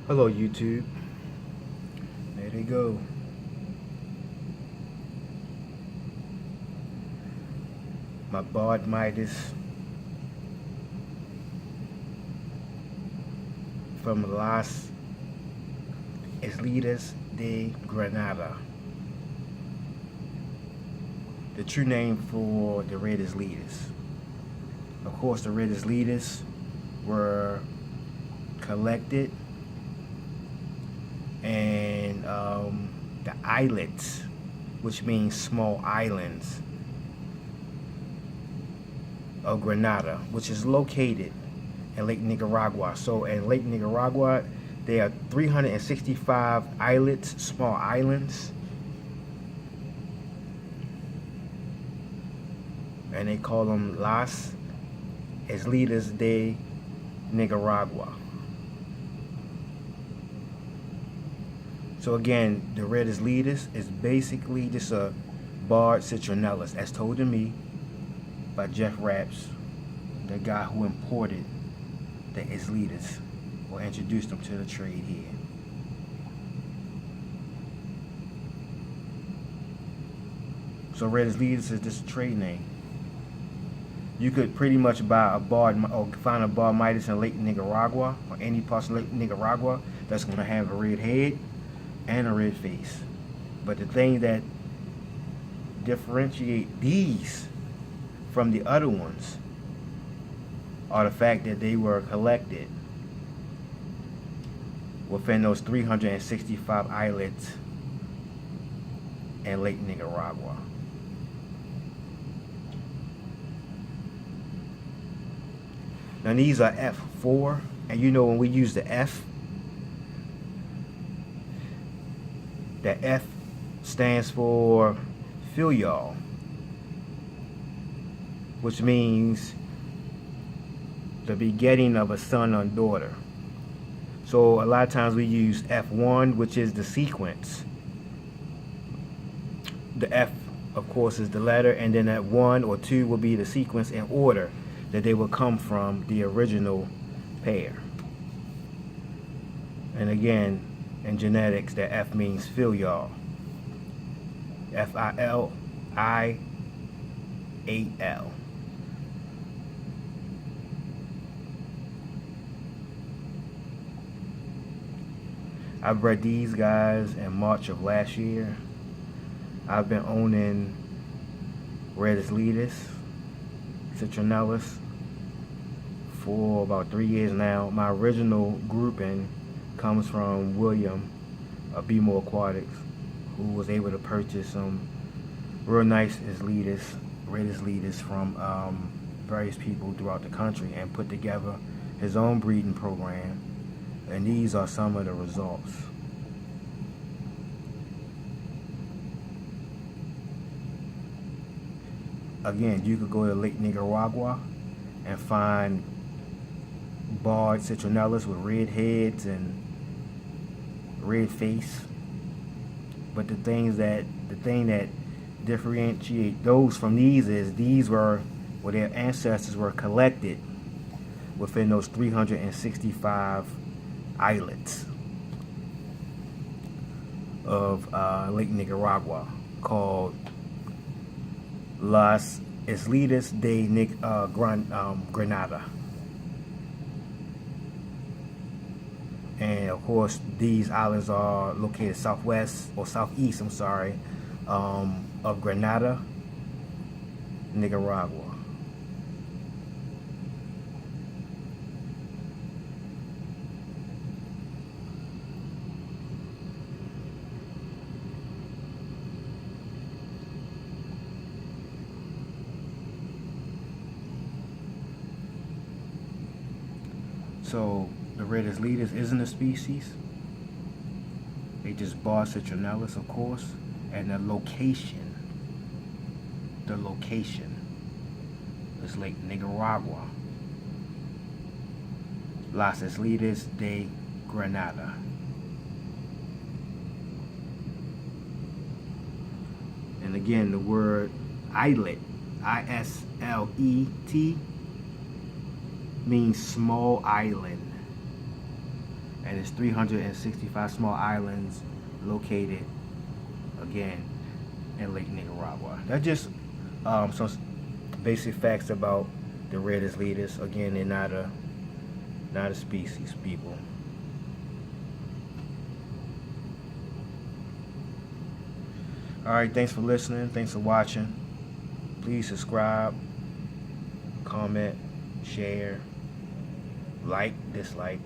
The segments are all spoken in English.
Hello YouTube. There they go. My Bard Midas from Las Isletas de Granada. The true name for the red Isletas. Of course, the red Isletas were collected, and the islets, which means small islands, of Granada, which is located in Lake Nicaragua. So in Lake Nicaragua, there are 365 islets, small islands, and they call them Las Isletas de Nicaragua. So again, the red Isletas is basically just a barred citronellus, as told to me by Jeff Rapps, the guy who imported the Isletas or introduced them to the trade here. So red Isletas is just a trade name. You could pretty much buy a bar or find a bar Midas in Lake Nicaragua or any parts of Lake Nicaragua that's going to have a red head and a red face. But the thing that differentiate these from the other ones are the fact that they were collected within those 365 islets in Lake Nicaragua. Now these are F4, and you know when we use the F stands for filial, which means the begetting of a son or daughter. So a lot of times we use F1, which is the sequence. The F, of course, is the letter, and then that 1 or 2 will be the sequence in order that they will come from the original pair. And again, in genetics, that F means filial. F-I-L-I-A-L. I bred these guys in March of last year. I've been owning red Isletas, citronellus, for about 3 years now. My original grouping comes from William of BMO Aquatics, who was able to purchase some real nice Isletas, red Isletas from various people throughout the country and put together his own breeding program. And these are some of the results. Again, you could go to Lake Nicaragua and find barred citronellus with red heads and red face. But the thing that differentiate those from these is these were where their ancestors were collected within those 365 islets of Lake Nicaragua, called Las Isletas de Granada. And of course, these islands are located southwest or southeast, of Granada, Nicaragua. So the red Isletas isn't a species. They just bar citronellus, of course, and the location is Lake Nicaragua, Las Isletas de Granada. And again, the word islet, I-S-L-E-T, means small island. and it's 365 small islands located, again, in Lake Nicaragua. That's just some basic facts about the red Isletas. Again, they're not a species, people. Alright, thanks for listening. Thanks for watching. Please subscribe, comment, share, like, dislike.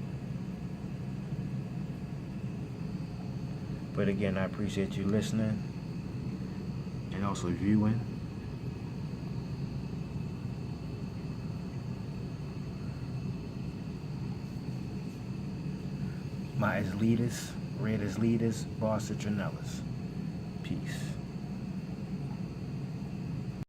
But again, I appreciate you listening and also viewing. My Isletas, red Isletas, bar citronellus. Peace.